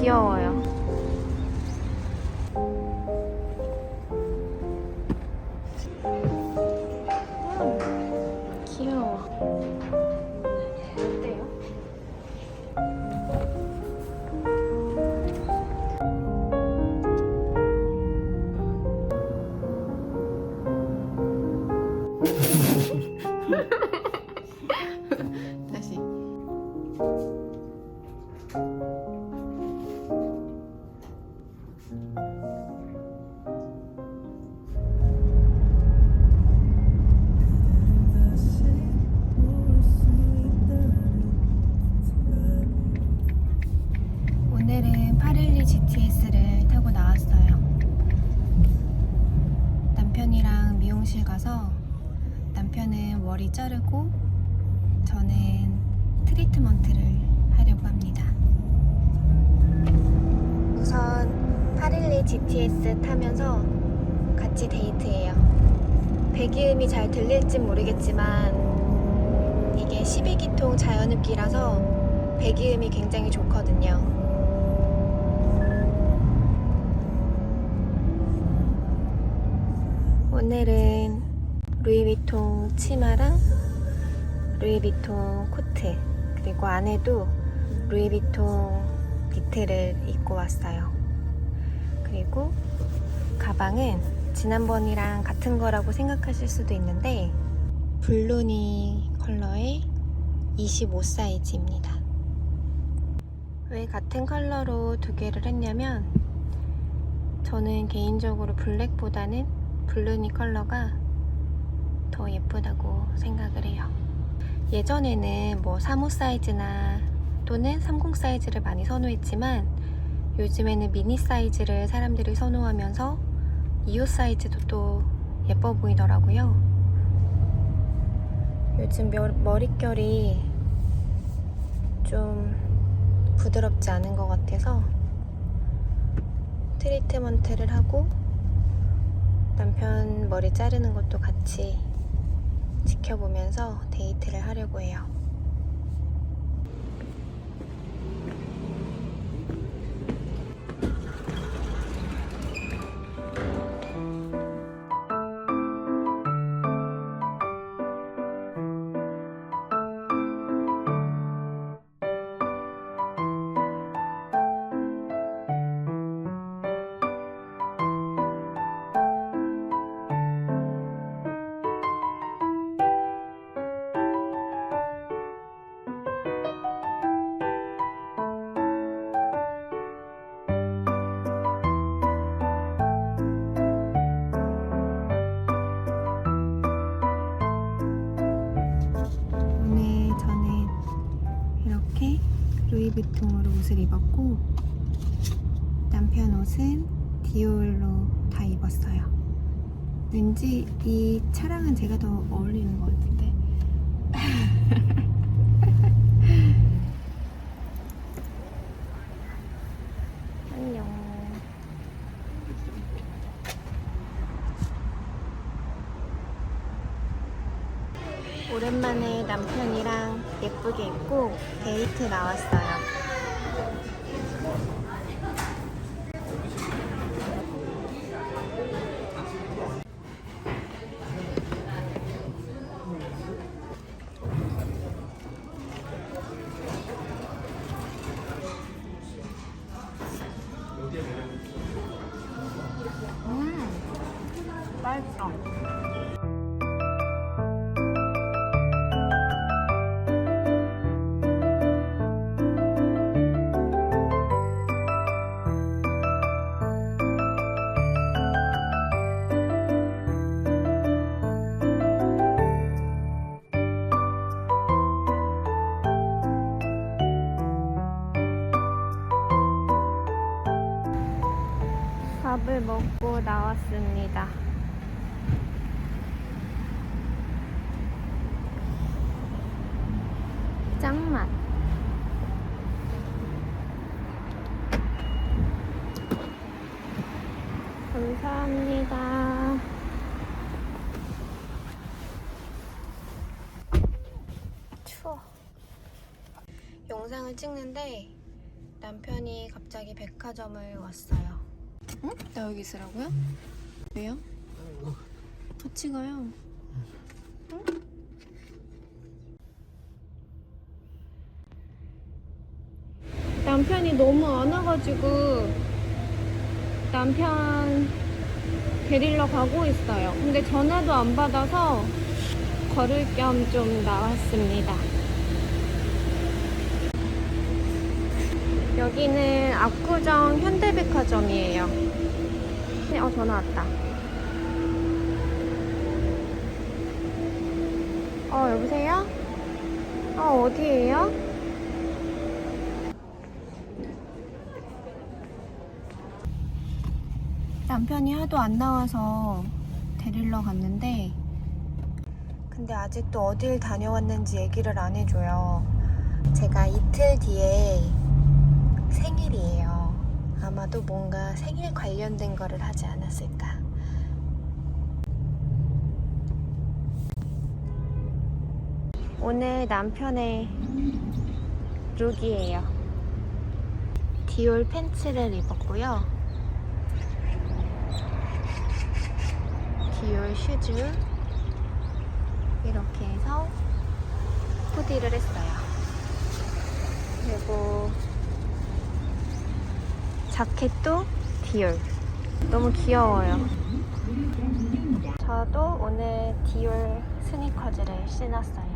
귀여워요. 귀여워. 어때요? 다시. 오늘은 812 GTS를 타고 나왔어요. 남편이랑 미용실 가서 남편은 머리 자르고 저는 트리트먼트를 하려고 합니다. 우선 812 GTS 타면서 같이 데이트해요. 배기음이 잘 들릴진 모르겠지만 이게 12기통 자연흡기라서 배기음이 굉장히 좋거든요. 오늘은 루이비통 치마랑 루이비통 코트, 그리고 안에도 루이비통 니트를 입고 왔어요. 그리고 가방은 지난번이랑 같은 거라고 생각하실 수도 있는데 블루니 컬러의 25 사이즈입니다. 왜 같은 컬러로 두 개를 했냐면 저는 개인적으로 블랙보다는 블루니 컬러가 더 예쁘다고 생각을 해요. 예전에는 뭐 35 사이즈나 또는 30 사이즈를 많이 선호했지만 요즘에는 미니 사이즈를 사람들이 선호하면서 25 사이즈도 또 예뻐 보이더라고요. 요즘 머릿결이 좀 부드럽지 않은 것 같아서 트리트먼트를 하고 남편 머리 자르는 것도 같이 지켜보면서 데이트를 하려고 해요. 오늘 저는 이렇게 루이비통으로 옷을 입었고 남편 옷은 디올로 다 입었어요. 왠지 이 차량은 제가 더 어울리는 것 같은데. 안녕. 오랜만에 남편이랑 예쁘게 입고 데이트 나왔어요. 맛있어. 밥을 먹고 나왔습니다. 짱맛. 감사합니다. 추워. 영상을 찍는데 남편이 갑자기 백화점을 왔어요. 응? 나 여기 있으라고요? 왜요? 같이 가요. 응? 남편이 너무 안 와가지고 남편 데리러 가고 있어요. 근데 전화도 안 받아서 걸을 겸 좀 나왔습니다. 여기는 압구정 현대백화점이에요. 전화 왔다. 여보세요? 어디에요? 남편이 하도 안 나와서 데리러 갔는데 근데 아직도 어딜 다녀왔는지 얘기를 안 해줘요. 제가 이틀 뒤에 생일이에요. 아마도 뭔가 생일 관련된 거를 하지 않았을까. 오늘 남편의 룩이에요. 디올 팬츠를 입었고요. 디올 슈즈 이렇게 해서 후디를 했어요. 그리고 자켓도 디올. 너무 귀여워요. 저도 오늘 디올 스니커즈를 신었어요.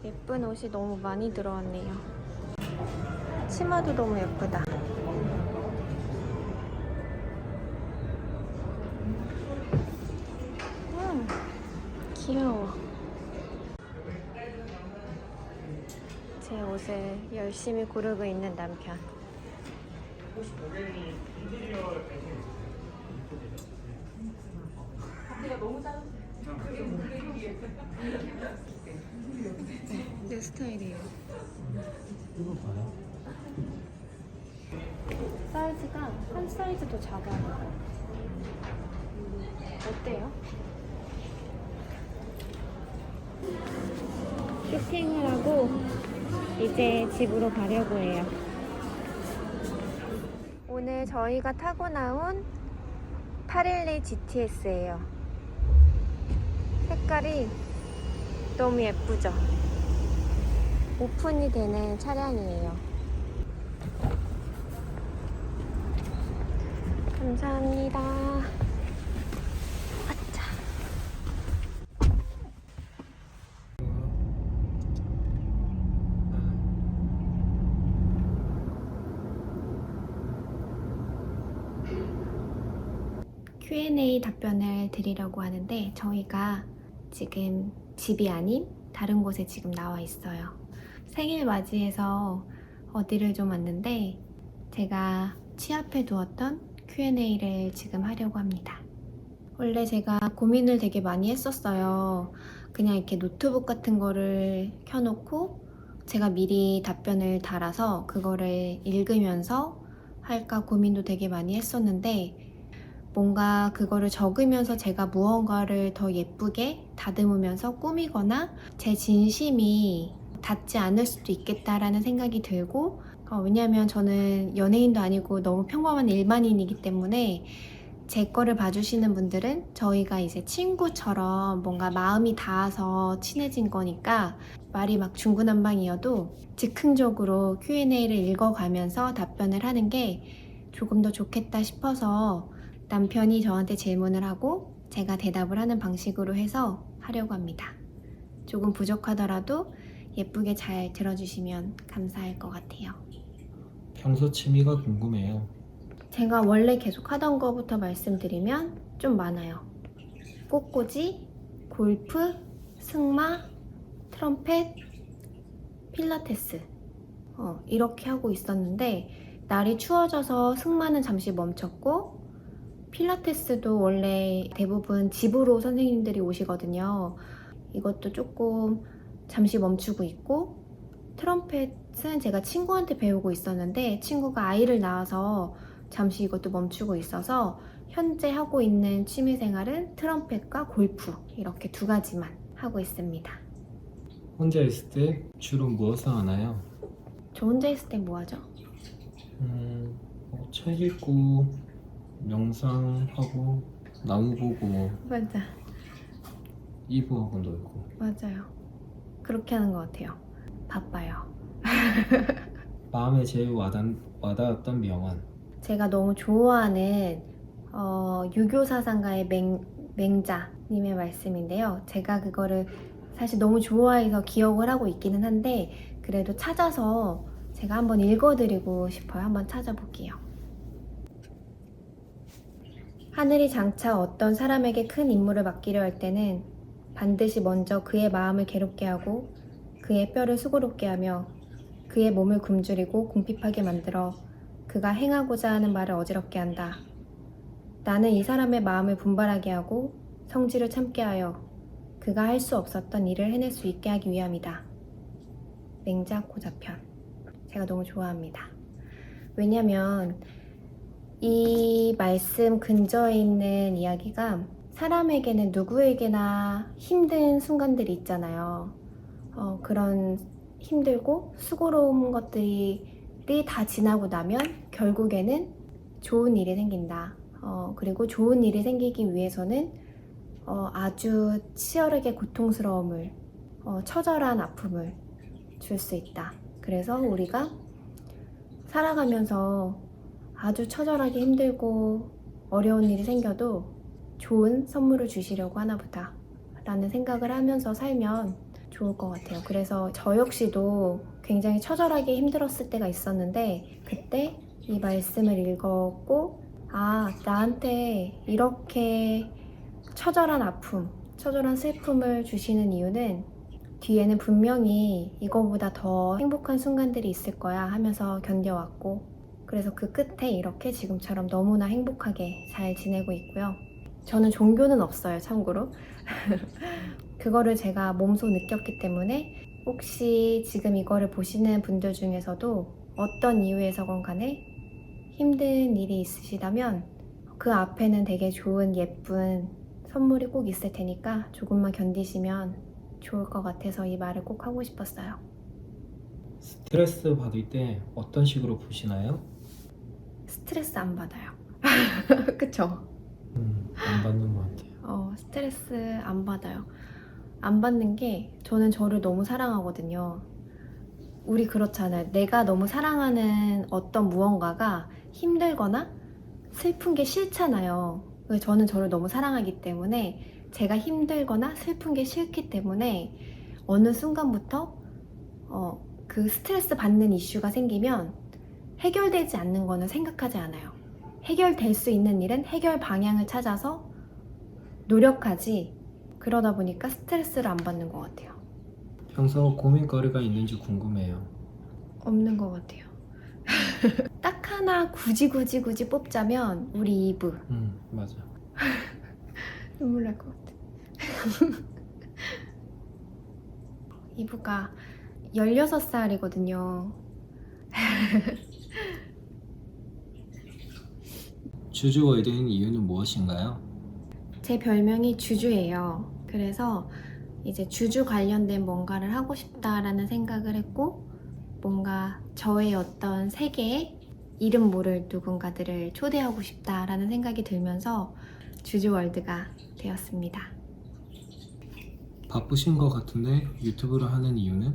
예쁜 옷이 너무 많이 들어왔네요. 치마도 너무 예쁘다. 귀여워. 제 옷을 열심히 고르고 있는 남편. 내 스타일이에요. 사이즈가 한 사이즈 더 작아요. 어때요? 쇼핑을 하고 이제 집으로 가려고 해요. 오늘 저희가 타고 나온 811 GTS예요. 색깔이 너무 예쁘죠? 오픈이 되는 차량이에요. 감사합니다. 아차. Q&A 답변을 드리려고 하는데 저희가 지금 집이 아닌 다른 곳에 지금 나와 있어요. 생일 맞이해서 어디를 좀 왔는데 제가 취합해 두었던 Q&A를 지금 하려고 합니다. 원래 제가 고민을 되게 많이 했었어요. 그냥 이렇게 노트북 같은 거를 켜놓고 제가 미리 답변을 달아서 그거를 읽으면서 할까 고민도 되게 많이 했었는데 뭔가 그거를 적으면서 제가 무언가를 더 예쁘게 다듬으면서 꾸미거나 제 진심이 닿지 않을 수도 있겠다라는 생각이 들고 왜냐면 저는 연예인도 아니고 너무 평범한 일반인이기 때문에 제 거를 봐주시는 분들은 저희가 이제 친구처럼 뭔가 마음이 닿아서 친해진 거니까 말이 막 중구난방이어도 즉흥적으로 Q&A를 읽어가면서 답변을 하는 게 조금 더 좋겠다 싶어서 남편이 저한테 질문을 하고 제가 대답을 하는 방식으로 해서 하려고 합니다. 조금 부족하더라도 예쁘게 잘 들어주시면 감사할 것 같아요. 평소 취미가 궁금해요. 제가 원래 계속 하던 거부터 말씀드리면 좀 많아요. 꽃꽂이, 골프, 승마, 트럼펫, 필라테스 이렇게 하고 있었는데 날이 추워져서 승마는 잠시 멈췄고 필라테스도 원래 대부분 집으로 선생님들이 오시거든요. 이것도 조금 잠시 멈추고 있고 트럼펫은 제가 친구한테 배우고 있었는데 친구가 아이를 낳아서 잠시 이것도 멈추고 있어서 현재 하고 있는 취미생활은 트럼펫과 골프 이렇게 두 가지만 하고 있습니다. 혼자 있을 때 주로 무엇을 하나요? 저 혼자 있을 때 뭐 하죠? 책 읽고 명상하고 나무 보고 맞아. 이브하고 놀고. 맞아요. 그렇게 하는 것 같아요. 바빠요. 마음에 제일 와닿았던 명언. 제가 너무 좋아하는 유교 사상가의 맹자님의 말씀인데요. 제가 그거를 사실 너무 좋아해서 기억을 하고 있기는 한데 그래도 찾아서 제가 한번 읽어드리고 싶어요. 한번 찾아볼게요. 하늘이 장차 어떤 사람에게 큰 임무를 맡기려 할 때는 반드시 먼저 그의 마음을 괴롭게 하고 그의 뼈를 수고롭게 하며 그의 몸을 굶주리고 궁핍하게 만들어 그가 행하고자 하는 말을 어지럽게 한다. 나는 이 사람의 마음을 분발하게 하고 성질을 참게 하여 그가 할 수 없었던 일을 해낼 수 있게 하기 위함이다. 맹자 고자편. 제가 너무 좋아합니다. 왜냐면 이 말씀 근저에 있는 이야기가 사람에게는 누구에게나 힘든 순간들이 있잖아요. 그런 힘들고 수고로운 것들이 다 지나고 나면 결국에는 좋은 일이 생긴다. 그리고 좋은 일이 생기기 위해서는 아주 치열하게 고통스러움을, 처절한 아픔을 줄 수 있다. 그래서 우리가 살아가면서 아주 처절하게 힘들고 어려운 일이 생겨도 좋은 선물을 주시려고 하나 보다 라는 생각을 하면서 살면 좋을 것 같아요. 그래서 저 역시도 굉장히 처절하게 힘들었을 때가 있었는데 그때 이 말씀을 읽었고 나한테 이렇게 처절한 아픔, 처절한 슬픔을 주시는 이유는 뒤에는 분명히 이거보다 더 행복한 순간들이 있을 거야 하면서 견뎌왔고 그래서 그 끝에 이렇게 지금처럼 너무나 행복하게 잘 지내고 있고요. 저는 종교는 없어요, 참고로. 그거를 제가 몸소 느꼈기 때문에 혹시 지금 이거를 보시는 분들 중에서도 어떤 이유에서건 간에 힘든 일이 있으시다면 그 앞에는 되게 좋은 예쁜 선물이 꼭 있을 테니까 조금만 견디시면 좋을 것 같아서 이 말을 꼭 하고 싶었어요. 스트레스 받을 때 어떤 식으로 푸시나요? 스트레스 안 받아요. 그쵸? 안 받는 것 같아요. 스트레스 안 받아요. 안 받는 게 저는 저를 너무 사랑하거든요. 우리 그렇잖아요. 내가 너무 사랑하는 어떤 무언가가 힘들거나 슬픈 게 싫잖아요. 저는 저를 너무 사랑하기 때문에 제가 힘들거나 슬픈 게 싫기 때문에 어느 순간부터 그 스트레스 받는 이슈가 생기면 해결되지 않는 거는 생각하지 않아요. 해결될 수 있는 일은 해결 방향을 찾아서 노력하지 그러다 보니까 스트레스를 안 받는 것 같아요. 평소 고민거리가 있는지 궁금해요. 없는 것 같아요. 딱 하나 굳이 뽑자면 우리 이브. 맞아. 눈물 날 것 같아. 이브가 16살이거든요. 주주월드인 이유는 무엇인가요? 제 별명이 주주예요. 그래서 이제 주주 관련된 뭔가를 하고 싶다라는 생각을 했고 뭔가 저의 어떤 세계에 이름 모를 누군가들을 초대하고 싶다라는 생각이 들면서 주주월드가 되었습니다. 바쁘신 것 같은데 유튜브를 하는 이유는?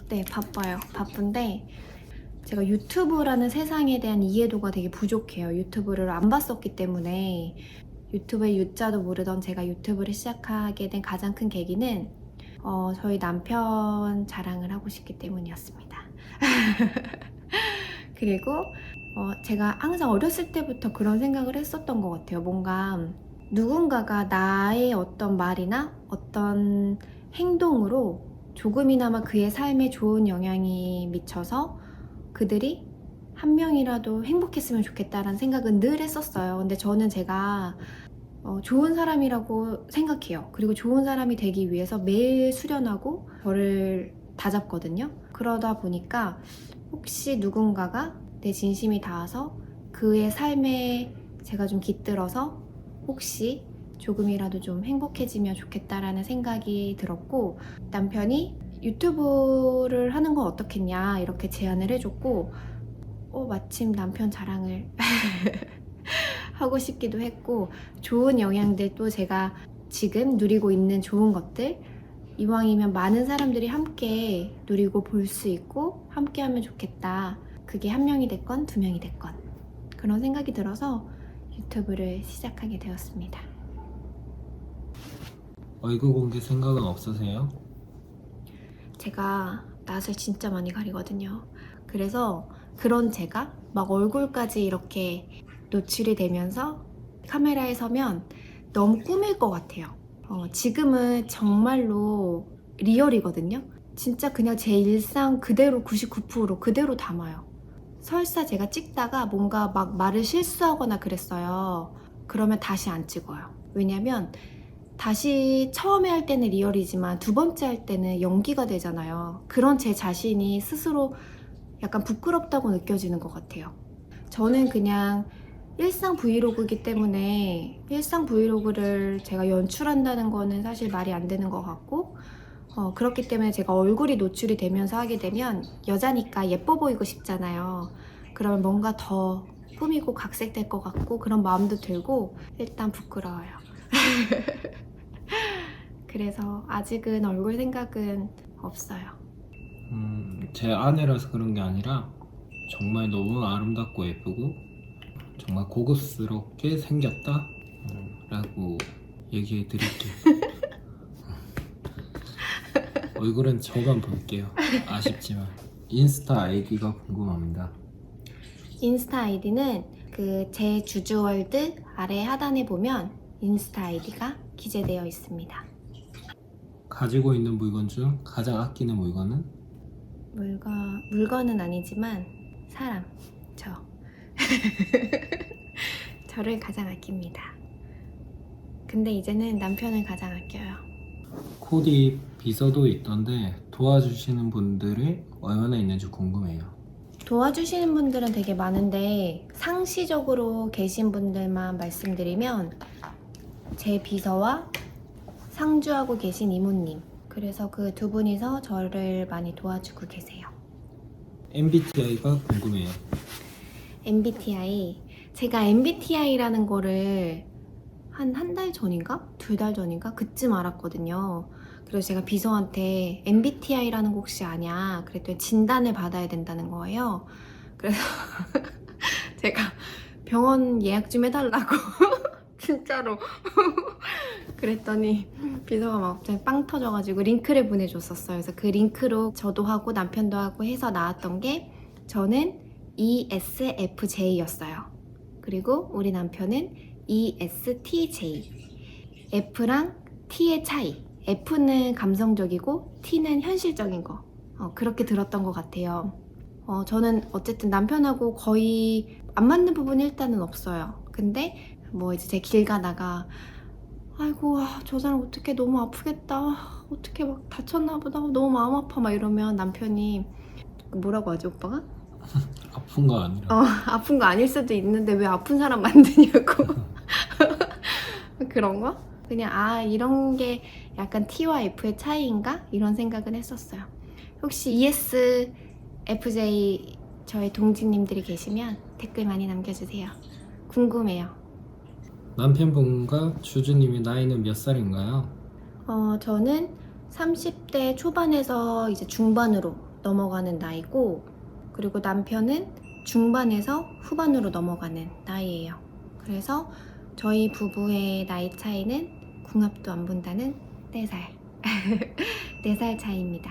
네, 바빠요. 바쁜데 제가 유튜브라는 세상에 대한 이해도가 되게 부족해요. 유튜브를 안 봤었기 때문에 유튜브의 유자도 모르던 제가 유튜브를 시작하게 된 가장 큰 계기는 저희 남편 자랑을 하고 싶기 때문이었습니다. 그리고 제가 항상 어렸을 때부터 그런 생각을 했었던 것 같아요. 뭔가 누군가가 나의 어떤 말이나 어떤 행동으로 조금이나마 그의 삶에 좋은 영향이 미쳐서 그들이 한 명이라도 행복했으면 좋겠다라는 생각은 늘 했었어요. 근데 저는 제가 좋은 사람이라고 생각해요. 그리고 좋은 사람이 되기 위해서 매일 수련하고 저를 다잡거든요. 그러다 보니까 혹시 누군가가 내 진심이 닿아서 그의 삶에 제가 좀 깃들어서 혹시 조금이라도 좀 행복해지면 좋겠다라는 생각이 들었고, 남편이 유튜브를 하는 건 어떻겠냐 이렇게 제안을 해줬고, 마침 남편 자랑을 하고 싶기도 했고, 좋은 영향들도 제가 지금 누리고 있는 좋은 것들 이왕이면 많은 사람들이 함께 누리고 볼 수 있고 함께 하면 좋겠다. 그게 한 명이 됐건 두 명이 됐건 그런 생각이 들어서 유튜브를 시작하게 되었습니다. 얼굴 공개 생각은 없으세요? 제가 낯을 진짜 많이 가리거든요. 그래서 그런 제가 막 얼굴까지 이렇게 노출이 되면서 카메라에 서면 너무 꾸밀 것 같아요. 지금은 정말로 리얼이거든요. 진짜 그냥 제 일상 그대로 99% 그대로 담아요. 설사 제가 찍다가 뭔가 막 말을 실수하거나 그랬어요. 그러면 다시 안 찍어요. 왜냐면 다시 처음에 할 때는 리얼이지만 두 번째 할 때는 연기가 되잖아요. 그런 제 자신이 스스로 약간 부끄럽다고 느껴지는 것 같아요. 저는 그냥 일상 브이로그이기 때문에 일상 브이로그를 제가 연출한다는 거는 사실 말이 안 되는 것 같고, 그렇기 때문에 제가 얼굴이 노출이 되면서 하게 되면 여자니까 예뻐 보이고 싶잖아요. 그러면 뭔가 더 꾸미고 각색될 것 같고 그런 마음도 들고 일단 부끄러워요. 그래서 아직은 얼굴 생각은 없어요. 제 아내라서 그런 게 아니라 정말 너무 아름답고 예쁘고 정말 고급스럽게 생겼다 라고 얘기해 드릴게요. 얼굴은 저만 볼게요. 아쉽지만. 인스타 아이디가 궁금합니다. 인스타 아이디는 그 제 주주월드 아래 하단에 보면 인스타 아이디가 기재되어 있습니다. 가지고 있는 물건 중 가장 아끼는 물건은? 물건은 아니지만 사람, 저를 가장 아낍니다. 근데 이제는 남편을 가장 아껴요. 코디 비서도 있던데 도와주시는 분들이 얼마나 있는지 궁금해요. 도와주시는 분들은 되게 많은데 상시적으로 계신 분들만 말씀드리면 제 비서와 상주하고 계신 이모님, 그래서 그 두 분이서 저를 많이 도와주고 계세요. MBTI가 궁금해요. MBTI, 제가 MBTI라는 거를 한 달 전인가? 2달 전인가? 그쯤 알았거든요. 그래서 제가 비서한테 MBTI라는 거 혹시 아냐? 그랬더니 진단을 받아야 된다는 거예요. 그래서 제가 병원 예약 좀 해달라고 진짜로 그랬더니 비서가 막 갑자기 빵 터져가지고 링크를 보내줬었어요. 그래서 그 링크로 저도 하고 남편도 하고 해서 나왔던 게 저는 ESFJ였어요. 그리고 우리 남편은 ESTJ. F랑 T의 차이. F는 감성적이고 T는 현실적인 거. 그렇게 들었던 것 같아요. 저는 어쨌든 남편하고 거의 안 맞는 부분이 일단은 없어요. 근데 뭐 이제 제 길 가다가 아이고 저 사람 어떻게 너무 아프겠다. 어떻게 막 다쳤나 보다. 너무 마음 아파 막 이러면 남편이 뭐라고 하지 오빠가? 아픈 거 아니라. 아픈 거 아닐 수도 있는데 왜 아픈 사람 만드냐고. 그런 거? 그냥 이런 게 약간 T와 F의 차이인가? 이런 생각은 했었어요. 혹시 ESFJ 저의 동지님들이 계시면 댓글 많이 남겨주세요. 궁금해요. 남편분과 주주님의 나이는 몇 살인가요? 저는 30대 초반에서 이제 중반으로 넘어가는 나이고, 그리고 남편은 중반에서 후반으로 넘어가는 나이예요. 그래서 저희 부부의 나이 차이는 궁합도 안 본다는 4살. 4살 차이입니다.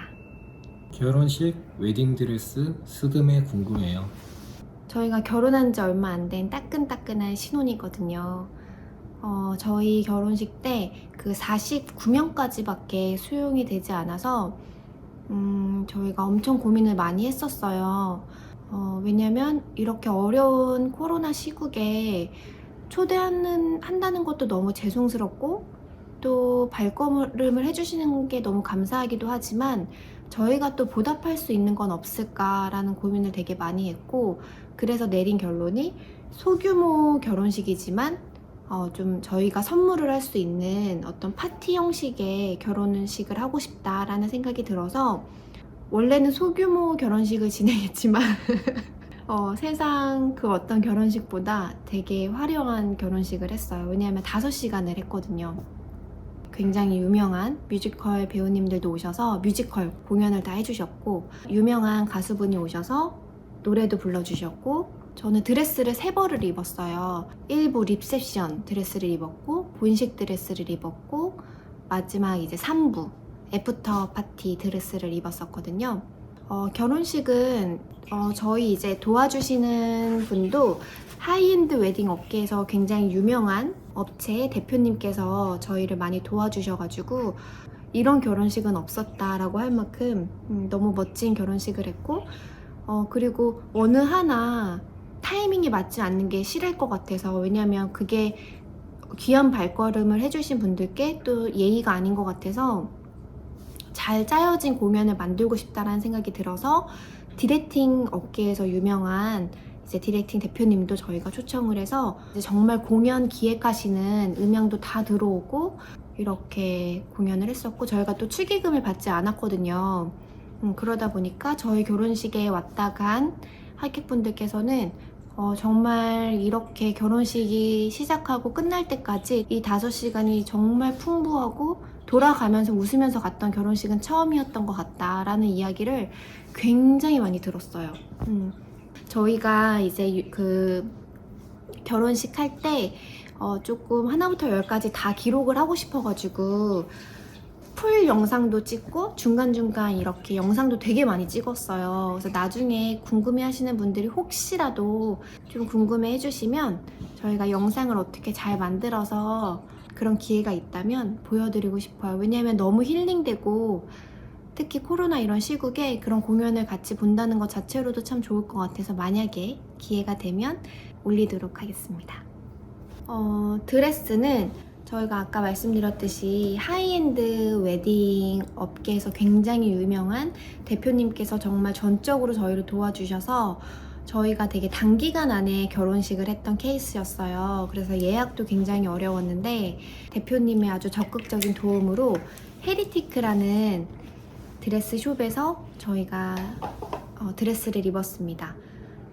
결혼식 웨딩드레스 스드메 궁금해요. 저희가 결혼한 지 얼마 안 된 따끈따끈한 신혼이거든요. 저희 결혼식 때 그 49명까지밖에 수용이 되지 않아서 저희가 엄청 고민을 많이 했었어요. 왜냐면 이렇게 어려운 코로나 시국에 한다는 것도 너무 죄송스럽고 또 발걸음을 해주시는 게 너무 감사하기도 하지만 저희가 또 보답할 수 있는 건 없을까라는 고민을 되게 많이 했고, 그래서 내린 결론이 소규모 결혼식이지만 좀 저희가 선물을 할 수 있는 어떤 파티 형식의 결혼식을 하고 싶다라는 생각이 들어서, 원래는 소규모 결혼식을 진행했지만 세상 그 어떤 결혼식보다 되게 화려한 결혼식을 했어요. 왜냐하면 5시간을 했거든요. 굉장히 유명한 뮤지컬 배우님들도 오셔서 뮤지컬 공연을 다 해주셨고, 유명한 가수분이 오셔서 노래도 불러주셨고, 저는 드레스를 3벌을 입었어요. 1부 리셉션 드레스를 입었고, 본식 드레스를 입었고, 마지막 이제 3부 애프터 파티 드레스를 입었었거든요. 결혼식은 저희 이제 도와주시는 분도 하이엔드 웨딩 업계에서 굉장히 유명한 업체의 대표님께서 저희를 많이 도와주셔가지고, 이런 결혼식은 없었다라고 할 만큼 너무 멋진 결혼식을 했고, 그리고 어느 하나 타이밍이 맞지 않는 게 싫을 것 같아서, 왜냐면 그게 귀한 발걸음을 해주신 분들께 또 예의가 아닌 것 같아서 잘 짜여진 공연을 만들고 싶다라는 생각이 들어서, 디렉팅 업계에서 유명한 이제 디렉팅 대표님도 저희가 초청을 해서 이제 정말 공연 기획하시는 음향도 다 들어오고 이렇게 공연을 했었고, 저희가 또 축의금을 받지 않았거든요. 그러다 보니까 저희 결혼식에 왔다 간 하객분들께서는 정말 이렇게 결혼식이 시작하고 끝날 때까지 이 5시간이 정말 풍부하고 돌아가면서 웃으면서 갔던 결혼식은 처음이었던 것 같다라는 이야기를 굉장히 많이 들었어요. 저희가 이제 그 결혼식 할 때 조금 하나부터 10까지 다 기록을 하고 싶어가지고 풀 영상도 찍고 중간중간 이렇게 영상도 되게 많이 찍었어요. 그래서 나중에 궁금해 하시는 분들이 혹시라도 좀 궁금해 해주시면 저희가 영상을 어떻게 잘 만들어서 그런 기회가 있다면 보여드리고 싶어요. 왜냐하면 너무 힐링되고, 특히 코로나 이런 시국에 그런 공연을 같이 본다는 것 자체로도 참 좋을 것 같아서, 만약에 기회가 되면 올리도록 하겠습니다. 드레스는 저희가 아까 말씀드렸듯이 하이엔드 웨딩 업계에서 굉장히 유명한 대표님께서 정말 전적으로 저희를 도와주셔서 저희가 되게 단기간 안에 결혼식을 했던 케이스였어요. 그래서 예약도 굉장히 어려웠는데 대표님의 아주 적극적인 도움으로 헤리티크라는 드레스 숍에서 저희가 드레스를 입었습니다.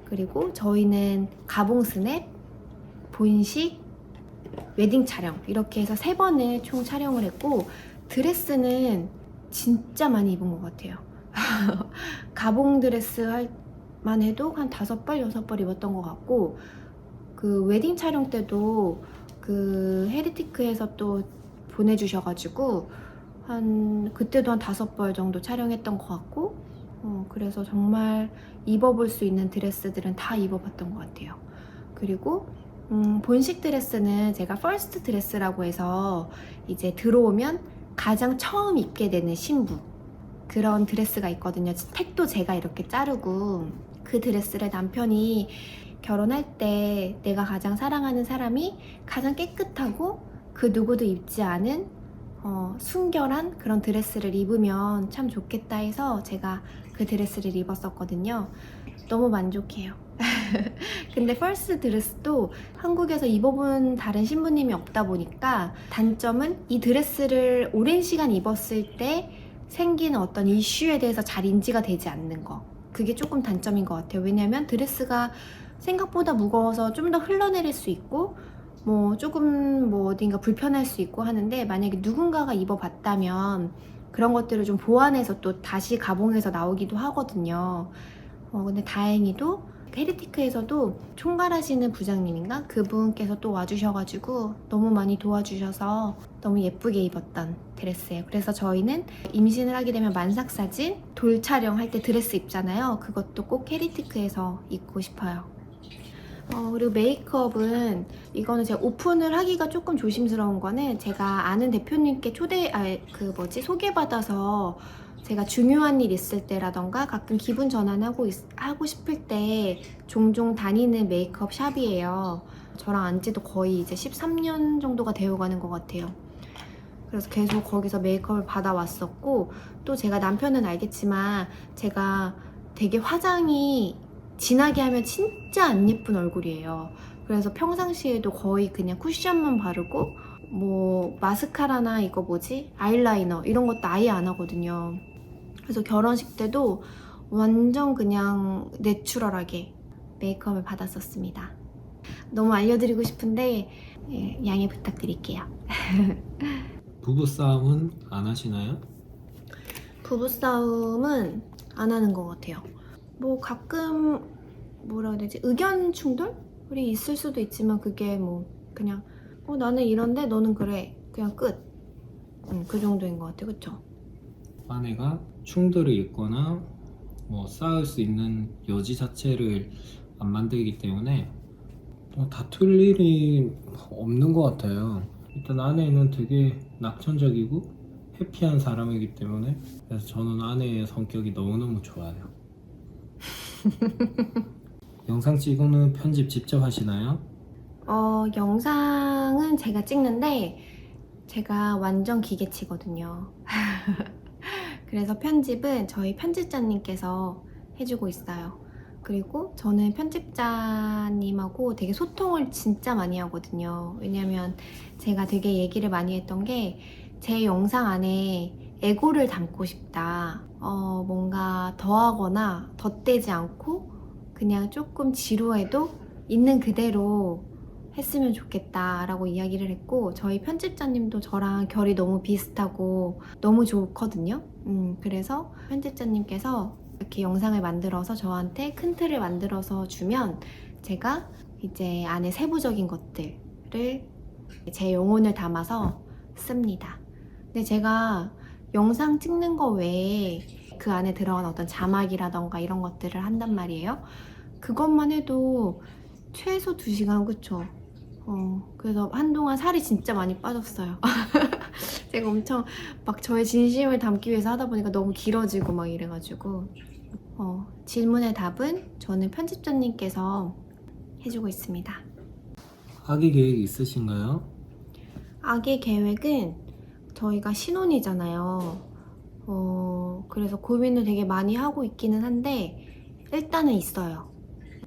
그리고 저희는 가봉 스냅, 본식, 웨딩 촬영 이렇게 해서 3번을 총 촬영을 했고, 드레스는 진짜 많이 입은 것 같아요. 가봉 드레스 할만 해도 한 5벌, 6벌 입었던 것 같고, 그 웨딩 촬영 때도 그 헤리티크에서 또 보내주셔가지고 그때도 한 5벌 정도 촬영했던 것 같고, 그래서 정말 입어볼 수 있는 드레스들은 다 입어봤던 것 같아요. 그리고 본식 드레스는 제가 퍼스트 드레스라고 해서 이제 들어오면 가장 처음 입게 되는 신부, 그런 드레스가 있거든요. 택도 제가 이렇게 자르고, 그 드레스를 남편이 결혼할 때 내가 가장 사랑하는 사람이 가장 깨끗하고 그 누구도 입지 않은 순결한 그런 드레스를 입으면 참 좋겠다 해서 제가 그 드레스를 입었었거든요. 너무 만족해요. 근데 퍼스트 드레스도 한국에서 입어본 다른 신부님이 없다 보니까, 단점은 이 드레스를 오랜 시간 입었을 때 생기는 어떤 이슈에 대해서 잘 인지가 되지 않는 거, 그게 조금 단점인 것 같아요. 왜냐면 드레스가 생각보다 무거워서 좀 더 흘러내릴 수 있고, 조금 어딘가 불편할 수 있고 하는데, 만약에 누군가가 입어봤다면 그런 것들을 좀 보완해서 또 다시 가봉해서 나오기도 하거든요. 근데 다행히도 헤리티크에서도 총괄하시는 부장님인가? 그분께서 또 와주셔가지고 너무 많이 도와주셔서 너무 예쁘게 입었던 드레스예요. 그래서 저희는 임신을 하게 되면 만삭사진, 돌 촬영할 때 드레스 입잖아요. 그것도 꼭 헤리티크에서 입고 싶어요. 그리고 메이크업은, 이거는 제가 오픈을 하기가 조금 조심스러운 거는, 제가 아는 대표님께 소개받아서 제가 중요한 일 있을 때라던가 가끔 기분 전환하고 하고 싶을 때 종종 다니는 메이크업 샵이에요. 저랑 안 지도 거의 이제 13년 정도가 되어가는 것 같아요. 그래서 계속 거기서 메이크업을 받아왔었고, 또 제가 남편은 알겠지만 제가 되게 화장이 진하게 하면 진짜 안 예쁜 얼굴이에요. 그래서 평상시에도 거의 그냥 쿠션만 바르고 뭐 마스카라나 이거 뭐지? 아이라이너 이런 것도 아예 안 하거든요. 그래서 결혼식 때도 완전 그냥 내추럴하게 메이크업을 받았었습니다. 너무 알려드리고 싶은데 양해 부탁드릴게요. 부부싸움은 안 하시나요? 부부싸움은 안 하는 것 같아요. 뭐 가끔 뭐라 해야 되지? 의견 충돌이 있을 수도 있지만 그게 뭐 그냥 나는 이런데 너는 그래. 그냥 끝. 그 정도인 것 같아요. 그쵸? 아내가 충돌이 있거나 뭐 싸울 수 있는 여지 자체를 안 만들기 때문에 다툴 일이 없는 것 같아요. 일단 아내는 되게 낙천적이고 해피한 사람이기 때문에 그래서 저는 아내의 성격이 너무너무 좋아요. 영상 찍고는 편집 직접 하시나요? 영상은 제가 찍는데 제가 완전 기계치거든요. 그래서 편집은 저희 편집자님께서 해주고 있어요. 그리고 저는 편집자님하고 되게 소통을 진짜 많이 하거든요. 왜냐면 제가 되게 얘기를 많이 했던 게 제 영상 안에 에고를 담고 싶다. 뭔가 더하거나 덧대지 않고 그냥 조금 지루해도 있는 그대로 했으면 좋겠다라고 이야기를 했고, 저희 편집자님도 저랑 결이 너무 비슷하고 너무 좋거든요. 그래서 편집자님께서 이렇게 영상을 만들어서 저한테 큰 틀을 만들어서 주면 제가 이제 안에 세부적인 것들을 제 영혼을 담아서 씁니다. 근데 제가 영상 찍는 거 외에 그 안에 들어간 어떤 자막이라던가 이런 것들을 한단 말이에요. 그것만 해도 최소 2시간, 그쵸? 그래서 한동안 살이 진짜 많이 빠졌어요. 제가 엄청 막 저의 진심을 담기 위해서 하다 보니까 너무 길어지고 막 이래가지고 질문의 답은 저는 편집자님께서 해주고 있습니다. 아기 계획 있으신가요? 아기 계획은 저희가 신혼이잖아요. 그래서 고민을 되게 많이 하고 있기는 한데 일단은 있어요.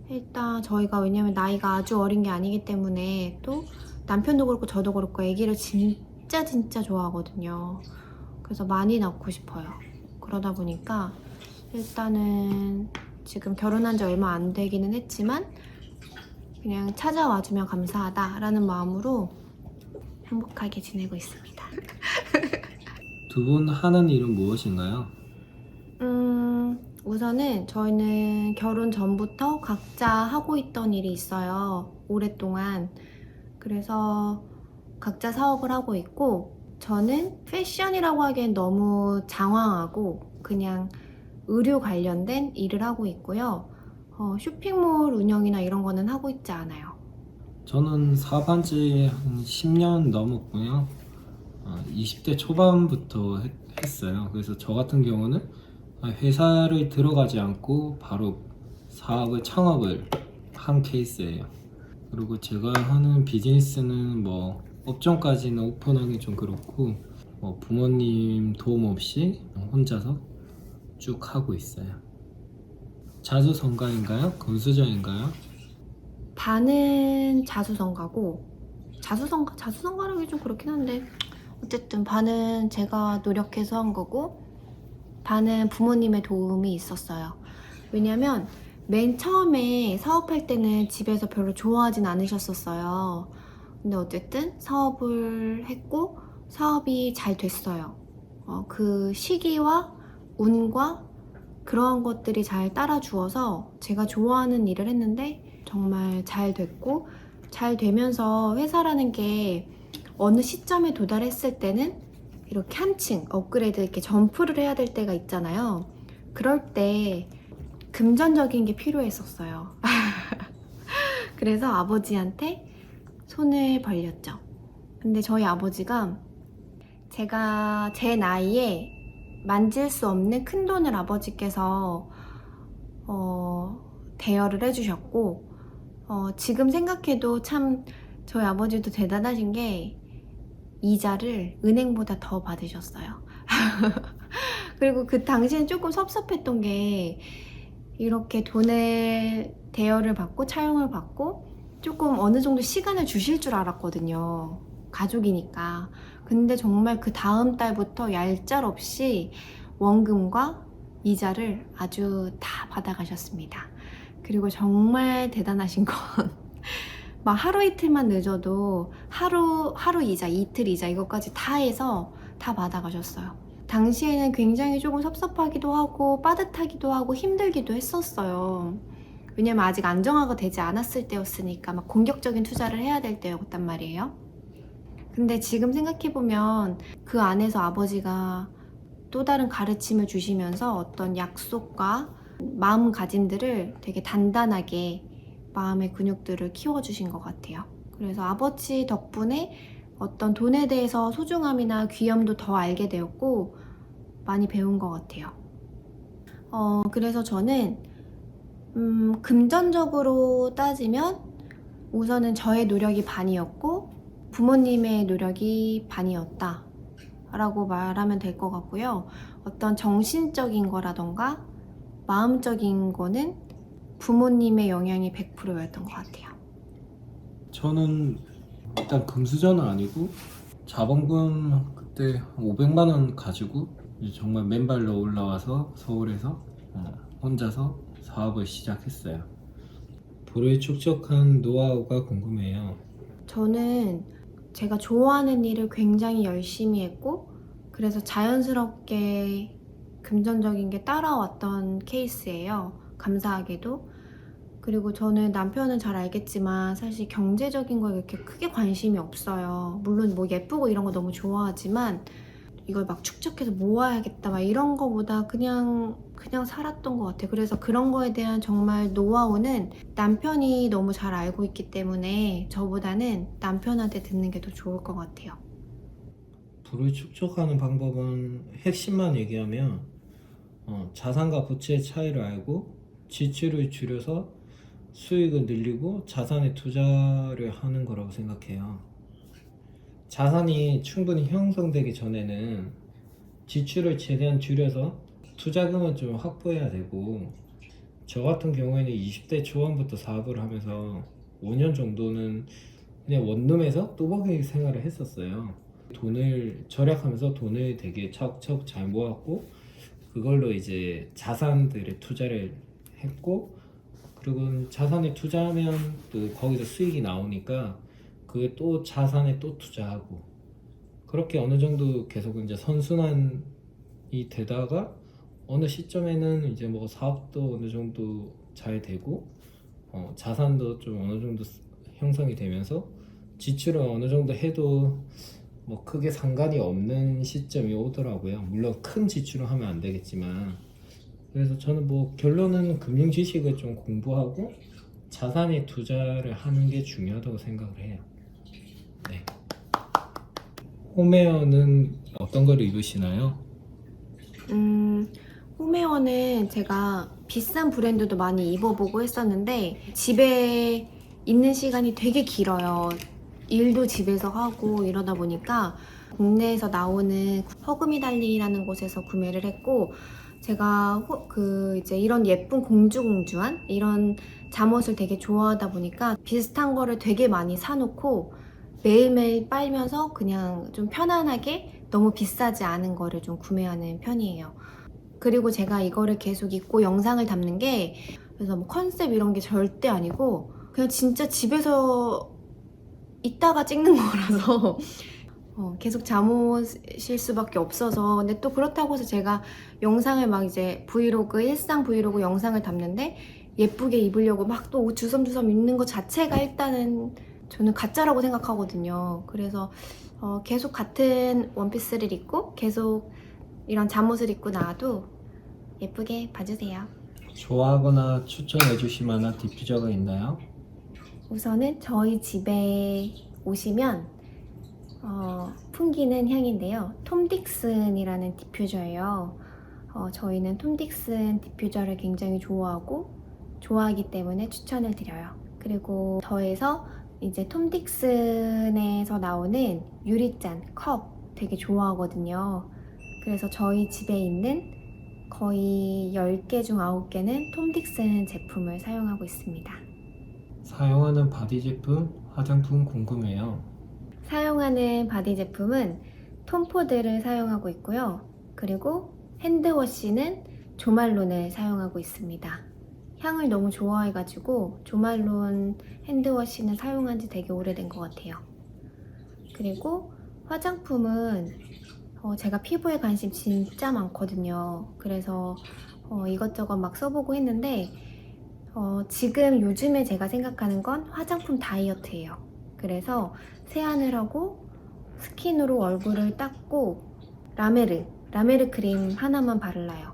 일단 저희가 왜냐면 나이가 아주 어린 게 아니기 때문에 또 남편도 그렇고 저도 그렇고 아기를 진짜 좋아하거든요. 그래서 많이 낳고 싶어요. 그러다 보니까 일단은 지금 결혼한 지 얼마 안 되기는 했지만 그냥 찾아와주면 감사하다라는 마음으로 행복하게 지내고 있습니다. 두 분 하는 일은 무엇인가요? 우선은 저희는 결혼 전부터 각자 하고 있던 일이 있어요. 오랫동안. 그래서 각자 사업을 하고 있고, 저는 패션이라고 하기엔 너무 장황하고 그냥 의류 관련된 일을 하고 있고요. 쇼핑몰 운영이나 이런 거는 하고 있지 않아요. 저는 사업한 지 한 10년 넘었고요. 20대 초반부터 했어요. 그래서 저 같은 경우는 회사를 들어가지 않고 바로 사업을 창업을 한 케이스예요. 그리고 제가 하는 비즈니스는 뭐 업종까지는 오픈하기 좀 그렇고 뭐 부모님 도움 없이 혼자서 쭉 하고 있어요. 자수성가인가요? 금수저인가요? 반은 자수성가고, 자수성가라기 좀 그렇긴 한데 어쨌든 반은 제가 노력해서 한 거고 반은 부모님의 도움이 있었어요. 왜냐면 맨 처음에 사업할 때는 집에서 별로 좋아하진 않으셨었어요. 근데 어쨌든 사업을 했고 사업이 잘 됐어요. 그 시기와 운과 그러한 것들이 잘 따라주어서 제가 좋아하는 일을 했는데 정말 잘 됐고, 잘 되면서 회사라는 게 어느 시점에 도달했을 때는 이렇게 한층 업그레이드 이렇게 점프를 해야 될 때가 있잖아요. 그럴 때 금전적인 게 필요했었어요. 그래서 아버지한테 손을 벌렸죠. 근데 저희 아버지가 제가 제 나이에 만질 수 없는 큰 돈을 아버지께서 대여를 해주셨고, 지금 생각해도 참 저희 아버지도 대단하신 게 이자를 은행보다 더 받으셨어요. 그리고 그 당시엔 조금 섭섭했던 게 이렇게 돈을 대여를 받고 차용을 받고 조금 어느 정도 시간을 주실 줄 알았거든요. 가족이니까. 근데 정말 그 다음 달부터 얄짤없이 원금과 이자를 아주 다 받아가셨습니다. 그리고 정말 대단하신 건 막 하루 이틀만 늦어도 하루 이자, 이틀 이자 이것까지 다 해서 다 받아가셨어요. 당시에는 굉장히 조금 섭섭하기도 하고 빠듯하기도 하고 힘들기도 했었어요. 왜냐면 아직 안정화가 되지 않았을 때였으니까 막 공격적인 투자를 해야 될 때였단 말이에요. 근데 지금 생각해보면 그 안에서 아버지가 또 다른 가르침을 주시면서 어떤 약속과 마음가짐들을 되게 단단하게 마음의 근육들을 키워주신 것 같아요. 그래서 아버지 덕분에 어떤 돈에 대해서 소중함이나 귀함도 더 알게 되었고 많이 배운 것 같아요. 그래서 저는 금전적으로 따지면 우선은 저의 노력이 반이었고 부모님의 노력이 반이었다 라고 말하면 될 것 같고요. 어떤 정신적인 거라던가 마음적인 거는 부모님의 영향이 100%였던 것 같아요. 저는 일단 금수저는 아니고 자본금 그때 500만 원 가지고 정말 맨발로 올라와서 서울에서 혼자서 사업을 시작했어요. 불을 축적한 노하우가 궁금해요. 저는 제가 좋아하는 일을 굉장히 열심히 했고 그래서 자연스럽게 금전적인 게 따라왔던 케이스예요. 감사하게도. 그리고 저는 남편은 잘 알겠지만 사실 경제적인 거에 그렇게 크게 관심이 없어요. 물론 뭐 예쁘고 이런 거 너무 좋아하지만 이걸 막 축적해서 모아야겠다 막 이런 거보다 그냥 살았던 것 같아요. 그래서 그런 거에 대한 정말 노하우는 남편이 너무 잘 알고 있기 때문에 저보다는 남편한테 듣는 게 더 좋을 것 같아요. 불을 축적하는 방법은 핵심만 얘기하면 자산과 부채의 차이를 알고 지출을 줄여서 수익을 늘리고 자산에 투자를 하는 거라고 생각해요. 자산이 충분히 형성되기 전에는 지출을 최대한 줄여서 투자금을 좀 확보해야 되고, 저 같은 경우에는 20대 초반부터 사업을 하면서 5년 정도는 그냥 원룸에서 뚜벅이 생활을 했었어요. 돈을 절약하면서 돈을 되게 차곡차곡 잘 모았고 그걸로 이제 자산들에 투자를 했고, 그리고 자산에 투자하면 또 거기서 수익이 나오니까 그게 또 자산에 또 투자하고, 그렇게 어느 정도 계속 이제 선순환이 되다가 어느 시점에는 이제 뭐 사업도 어느 정도 잘 되고 자산도 좀 어느 정도 형성이 되면서 지출은 어느 정도 해도 뭐 크게 상관이 없는 시점이 오더라고요. 물론 큰 지출을 하면 안 되겠지만. 그래서 저는 뭐 결론은 금융 지식을 좀 공부하고 자산에 투자를 하는 게 중요하다고 생각을 해요. 네. 홈웨어는 어떤 걸 입으시나요? 홈웨어는 제가 비싼 브랜드도 많이 입어보고 했었는데 집에 있는 시간이 되게 길어요. 일도 집에서 하고 이러다 보니까 국내에서 나오는 허금이달리라는 곳에서 구매를 했고, 제가 이제 이런 예쁜 공주공주한 이런 잠옷을 되게 좋아하다 보니까 비슷한 거를 되게 많이 사놓고 매일매일 빨면서 그냥 좀 편안하게 너무 비싸지 않은 거를 좀 구매하는 편이에요. 그리고 제가 이거를 계속 입고 영상을 담는 게, 그래서 뭐 컨셉 이런 게 절대 아니고 그냥 진짜 집에서 있다가 찍는 거라서 계속 잠옷일 수밖에 없어서. 근데 또 그렇다고 해서 제가 영상을 막 이제 브이로그, 일상 브이로그 영상을 담는데 예쁘게 입으려고 막 또 옷 주섬주섬 입는 것 자체가 일단은 저는 가짜라고 생각하거든요. 그래서 계속 같은 원피스를 입고 계속 이런 잠옷을 입고 나와도 예쁘게 봐주세요. 좋아하거나 추천해 주실 만한 디퓨저가 있나요? 우선은 저희 집에 오시면 풍기는 향인데요. 톰 딕슨이라는 디퓨저예요. 저희는 톰 딕슨 디퓨저를 굉장히 좋아하기 때문에 추천을 드려요. 그리고 더해서 이제 톰 딕슨에서 나오는 유리잔, 컵 되게 좋아하거든요. 그래서 저희 집에 있는 거의 10개 중 9개는 톰 딕슨 제품을 사용하고 있습니다. 사용하는 바디 제품, 화장품 궁금해요. 사용하는 바디 제품은 톰포드를 사용하고 있고요. 그리고 핸드워시는 조말론을 사용하고 있습니다. 향을 너무 좋아해가지고 조말론 핸드워시는 사용한 지 되게 오래된 것 같아요. 그리고 화장품은 제가 피부에 관심 진짜 많거든요. 그래서 이것저것 막 써보고 했는데 지금 요즘에 제가 생각하는 건 화장품 다이어트예요. 그래서 세안을 하고 스킨으로 얼굴을 닦고 라메르 크림 하나만 바르나요.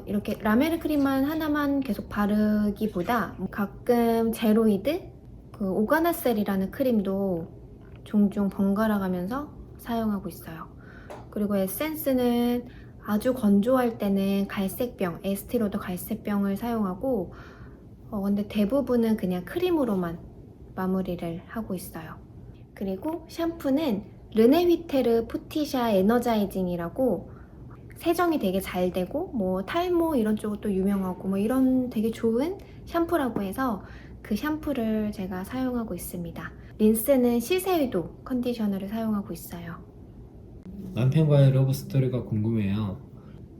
이렇게 라메르 크림만 하나만 계속 바르기보다 가끔 제로이드, 그 오가나셀이라는 크림도 종종 번갈아 가면서 사용하고 있어요. 그리고 에센스는 아주 건조할 때는 갈색병, 에스티로더 갈색병을 사용하고 근데 대부분은 그냥 크림으로만 마무리를 하고 있어요. 그리고 샴푸는 르네휘테르 포티샤 에너자이징이라고 세정이 되게 잘 되고 뭐 탈모 이런 쪽도 유명하고 뭐 이런 되게 좋은 샴푸라고 해서 그 샴푸를 제가 사용하고 있습니다. 린스는 시세이도 컨디셔너를 사용하고 있어요. 남편과의 러브 스토리가 궁금해요.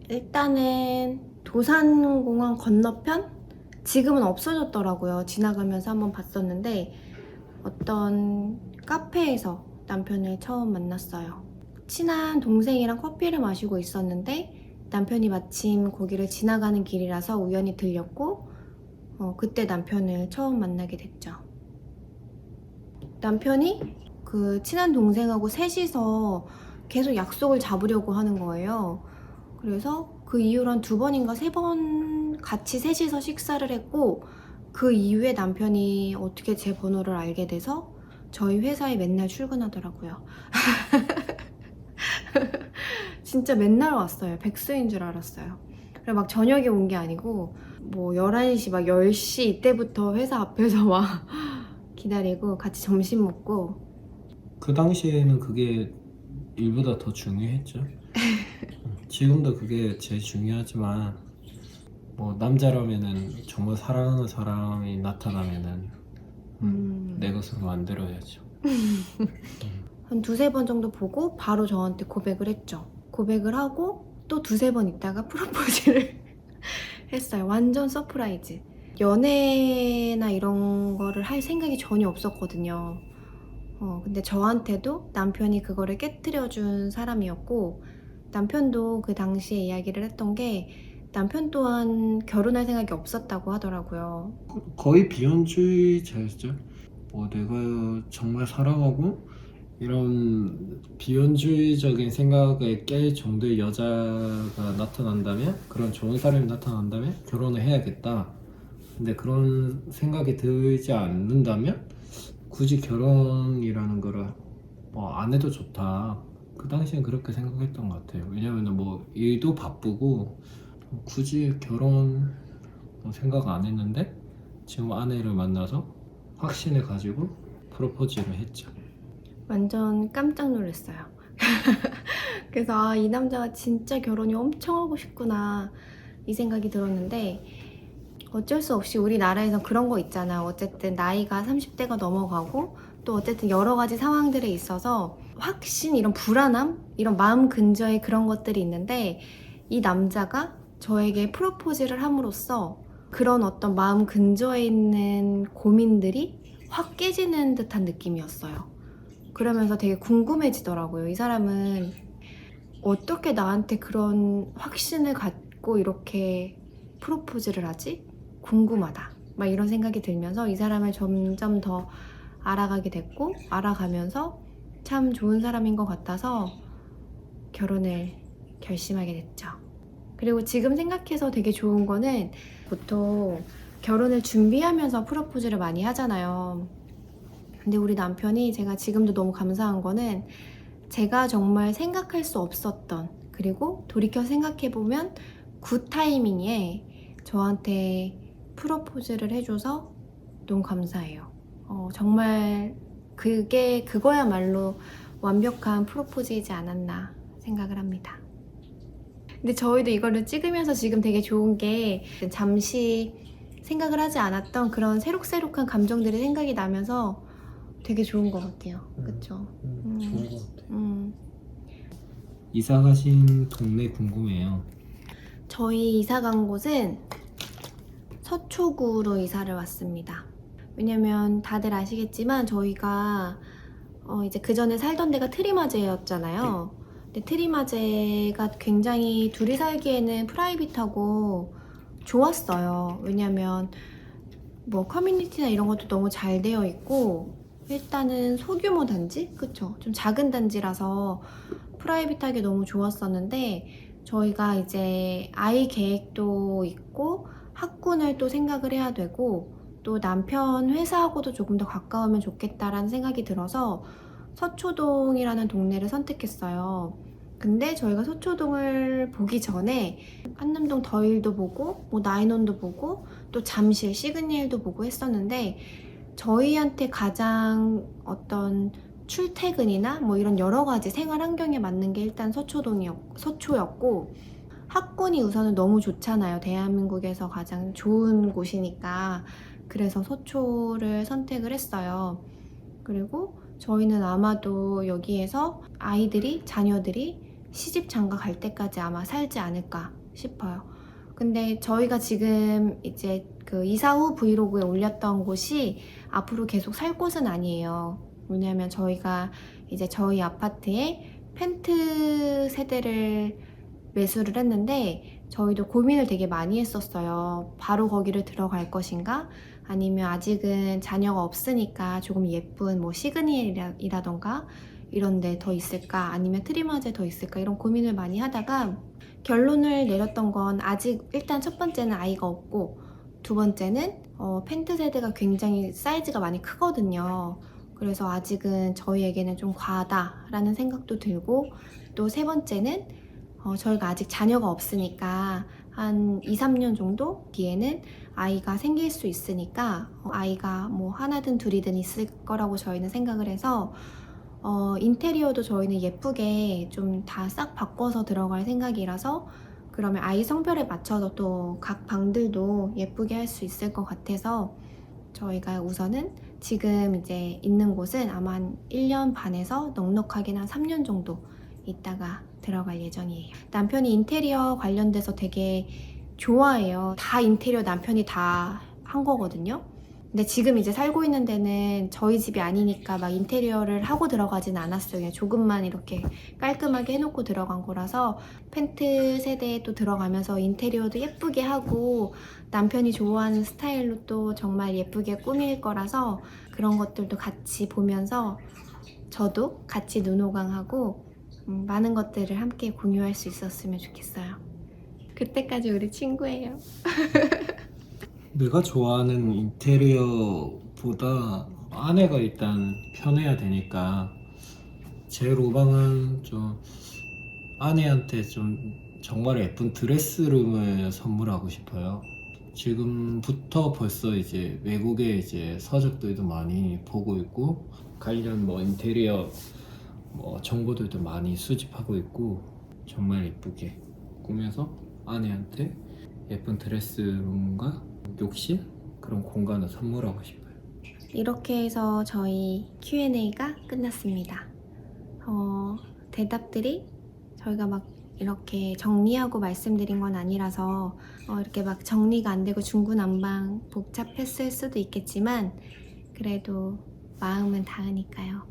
일단은 도산공원 건너편? 지금은 없어졌더라고요. 지나가면서 한번 봤었는데 어떤 카페에서 남편을 처음 만났어요. 친한 동생이랑 커피를 마시고 있었는데 남편이 마침 거기를 지나가는 길이라서 우연히 들렸고 그때 남편을 처음 만나게 됐죠. 남편이 그 친한 동생하고 셋이서 계속 약속을 잡으려고 하는 거예요. 그래서 그 이후로 한 2번인가 3번 같이 셋이서 식사를 했고 그 이후에 남편이 어떻게 제 번호를 알게 돼서 저희 회사에 맨날 출근하더라고요. 진짜 맨날 왔어요. 백수인 줄 알았어요. 그리고 막 저녁에 온 게 아니고 뭐 11시 막 10시 이때부터 회사 앞에서 막 기다리고 같이 점심 먹고. 그 당시에는 그게 일보다 더 중요했죠. 지금도 그게 제일 중요하지만 뭐 남자라면은 정말 사랑하는 사람이 나타나면은 내 것으로 만들어야죠. 한 2-3번 정도 보고 바로 저한테 고백을 했죠. 고백을 하고 또 2-3번 있다가 프로포즈를 했어요. 완전 서프라이즈. 연애나 이런 거를 할 생각이 전혀 없었거든요. 근데 저한테도 남편이 그거를 깨트려준 사람이었고 남편도 그 당시에 이야기를 했던 게 남편 또한 결혼할 생각이 없었다고 하더라고요. 거의 비혼주의자였죠. 뭐 내가 정말 사랑하고 이런 비혼주의적인 생각에 깰 정도의 여자가 나타난다면, 그런 좋은 사람이 나타난다면 결혼을 해야겠다. 근데 그런 생각이 들지 않는다면 굳이 결혼이라는 거를 뭐 안 해도 좋다. 그 당시엔 그렇게 생각했던 것 같아요. 왜냐면 뭐 일도 바쁘고 굳이 결혼 생각 안 했는데 지금 아내를 만나서 확신을 가지고 프로포즈를 했죠. 완전 깜짝 놀랐어요. 그래서 이 남자가 진짜 결혼이 엄청 하고 싶구나 이 생각이 들었는데 어쩔 수 없이 우리나라에서 그런 거 있잖아. 어쨌든 나이가 30대가 넘어가고 또 어쨌든 여러 가지 상황들에 있어서 확신, 이런 불안함, 이런 마음 근저에 그런 것들이 있는데 이 남자가 저에게 프로포즈를 함으로써 그런 어떤 마음 근저에 있는 고민들이 확 깨지는 듯한 느낌이었어요. 그러면서 되게 궁금해지더라고요. 이 사람은 어떻게 나한테 그런 확신을 갖고 이렇게 프로포즈를 하지? 궁금하다. 막 이런 생각이 들면서 이 사람을 점점 더 알아가게 됐고, 알아가면서 참 좋은 사람인 것 같아서 결혼을 결심하게 됐죠. 그리고 지금 생각해서 되게 좋은 거는 보통 결혼을 준비하면서 프로포즈를 많이 하잖아요. 근데 우리 남편이 제가 지금도 너무 감사한 거는 제가 정말 생각할 수 없었던, 그리고 돌이켜 생각해보면 굿 타이밍에 저한테 프로포즈를 해줘서 너무 감사해요. 정말 그거야말로 완벽한 프로포즈이지 않았나 생각을 합니다. 근데 저희도 이거를 찍으면서 지금 되게 좋은 게 잠시 생각을 하지 않았던 그런 새록새록한 감정들이 생각이 나면서 되게 좋은 것 같아요. 그쵸? 좋은 것 같아요. 음. 이사 가신 동네 궁금해요. 저희 이사 간 곳은 서초구로 이사를 왔습니다. 왜냐면 다들 아시겠지만 저희가 이제 그 전에 살던 데가 트리마제였잖아요. 근데 트리마제가 굉장히 둘이 살기에는 프라이빗하고 좋았어요. 왜냐면 뭐 커뮤니티나 이런 것도 너무 잘 되어 있고 일단은 소규모 단지? 그쵸? 좀 작은 단지라서 프라이빗하게 너무 좋았었는데 저희가 이제 아이 계획도 있고 학군을 또 생각을 해야 되고 또 남편 회사하고도 조금 더 가까우면 좋겠다라는 생각이 들어서 서초동이라는 동네를 선택했어요. 근데 저희가 서초동을 보기 전에 한남동 더힐도 보고 뭐 나인원도 보고 또 잠실 시그니엘도 보고 했었는데 저희한테 가장 어떤 출퇴근이나 뭐 이런 여러 가지 생활 환경에 맞는 게 일단 서초였고 학군이 우선은 너무 좋잖아요. 대한민국에서 가장 좋은 곳이니까. 그래서 서초를 선택을 했어요. 그리고 저희는 아마도 여기에서 자녀들이 시집 장가 갈 때까지 아마 살지 않을까 싶어요. 근데 저희가 지금 이제 그 이사 후 브이로그에 올렸던 곳이 앞으로 계속 살 곳은 아니에요. 왜냐면 저희가 이제 저희 아파트에 펜트 세대를 매수를 했는데 저희도 고민을 되게 많이 했었어요. 바로 거기를 들어갈 것인가? 아니면 아직은 자녀가 없으니까 조금 예쁜 뭐 시그니엘이라던가 이런 데 더 있을까? 아니면 트리머즈에 더 있을까? 이런 고민을 많이 하다가 결론을 내렸던 건 아직 일단 첫 번째는 아이가 없고 두 번째는 펜트 세대가 굉장히 사이즈가 많이 크거든요. 그래서 아직은 저희에게는 좀 과하다라는 생각도 들고 또 세 번째는 저희가 아직 자녀가 없으니까 한 2, 3년 정도 뒤에는 아이가 생길 수 있으니까 아이가 뭐 하나든 둘이든 있을 거라고 저희는 생각을 해서 인테리어도 저희는 예쁘게 좀 다 싹 바꿔서 들어갈 생각이라서 그러면 아이 성별에 맞춰서 또 각 방들도 예쁘게 할 수 있을 것 같아서 저희가 우선은 지금 이제 있는 곳은 아마 한 1년 반에서 넉넉하게는 한 3년 정도 있다가 들어갈 예정이에요. 남편이 인테리어 관련돼서 되게 좋아해요. 다 인테리어 남편이 다 한 거거든요. 근데 지금 이제 살고 있는 데는 저희 집이 아니니까 막 인테리어를 하고 들어가진 않았어요. 그냥 조금만 이렇게 깔끔하게 해놓고 들어간 거라서 펜트 세대에 또 들어가면서 인테리어도 예쁘게 하고 남편이 좋아하는 스타일로 또 정말 예쁘게 꾸밀 거라서 그런 것들도 같이 보면서 저도 같이 눈호강하고 많은 것들을 함께 공유할 수 있었으면 좋겠어요. 그때까지 우리 친구예요. 내가 좋아하는 인테리어보다 아내가 일단 편해야 되니까 제 로망은 좀 아내한테 좀 정말 예쁜 드레스룸을 선물하고 싶어요. 지금부터 벌써 이제 외국에 이제 서적들도 많이 보고 있고 관련 뭐 인테리어 뭐 정보들도 많이 수집하고 있고 정말 예쁘게 꾸며서 아내한테 예쁜 드레스룸과 욕실 그런 공간을 선물하고 싶어요. 이렇게 해서 저희 Q&A가 끝났습니다. 대답들이 저희가 막 이렇게 정리하고 말씀드린 건 아니라서 이렇게 막 정리가 안 되고 중구난방 복잡했을 수도 있겠지만 그래도 마음은 닿으니까요.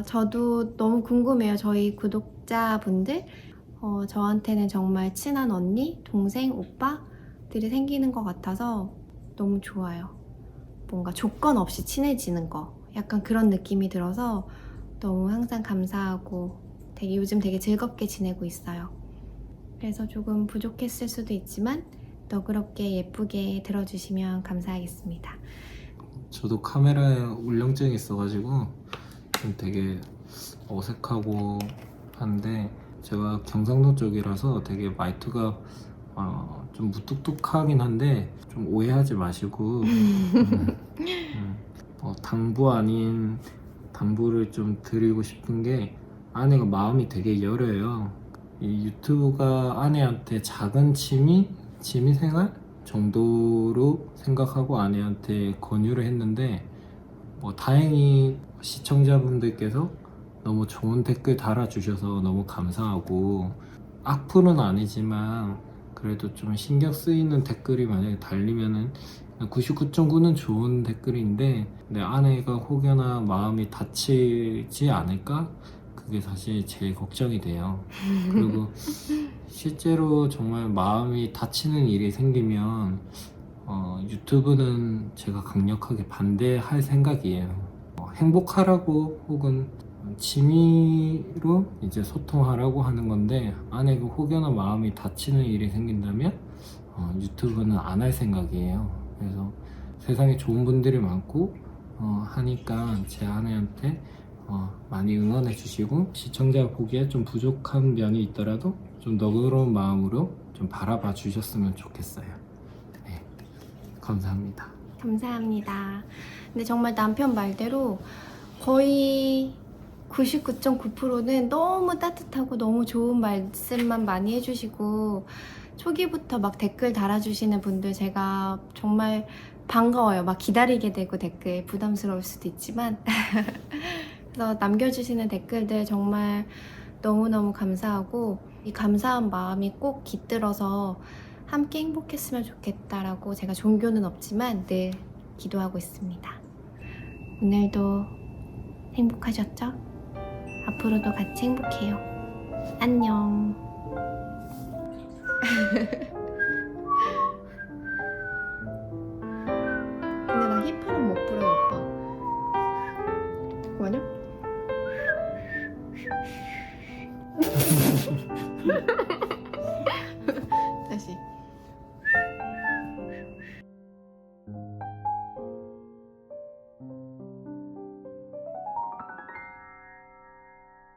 저도 너무 궁금해요. 저희 구독자분들 저한테는 정말 친한 언니, 동생, 오빠들이 생기는 것 같아서 너무 좋아요. 뭔가 조건 없이 친해지는 거 약간 그런 느낌이 들어서 너무 항상 감사하고 요즘 되게 즐겁게 지내고 있어요. 그래서 조금 부족했을 수도 있지만 너그럽게 예쁘게 들어주시면 감사하겠습니다. 저도 카메라에 울렁증이 있어가지고 좀 되게 어색하고 한데 제가 경상도 쪽이라서 되게 말투가 좀 무뚝뚝하긴 한데 좀 오해하지 마시고 당부 아닌 당부를 좀 드리고 싶은 게 아내가 마음이 되게 여려요. 이 유튜브가 아내한테 작은 취미생활 정도로 생각하고 아내한테 권유를 했는데 다행히 시청자분들께서 너무 좋은 댓글 달아주셔서 너무 감사하고 악플은 아니지만 그래도 좀 신경 쓰이는 댓글이 만약에 달리면은 99.9는 좋은 댓글인데 내 아내가 혹여나 마음이 다치지 않을까? 그게 사실 제일 걱정이 돼요. 그리고 실제로 정말 마음이 다치는 일이 생기면 유튜브는 제가 강력하게 반대할 생각이에요. 행복하라고 혹은 취미로 이제 소통하라고 하는 건데 아내가 혹여나 마음이 다치는 일이 생긴다면 유튜브는 안 할 생각이에요. 그래서 세상에 좋은 분들이 많고 하니까 제 아내한테 많이 응원해 주시고 시청자 보기에 좀 부족한 면이 있더라도 좀 너그러운 마음으로 좀 바라봐 주셨으면 좋겠어요. 네, 감사합니다. 감사합니다. 근데 정말 남편 말대로 거의 99.9%는 너무 따뜻하고 너무 좋은 말씀만 많이 해주시고 초기부터 막 댓글 달아주시는 분들 제가 정말 반가워요. 막 기다리게 되고 댓글 부담스러울 수도 있지만 그래서 남겨주시는 댓글들 정말 너무너무 감사하고 이 감사한 마음이 꼭 깃들어서 함께 행복했으면 좋겠다라고 제가 종교는 없지만 늘 기도하고 있습니다. 오늘도 행복하셨죠? 앞으로도 같이 행복해요. 안녕. 근데 나 힙합은 못 불어요, 오빠. 잠깐만요.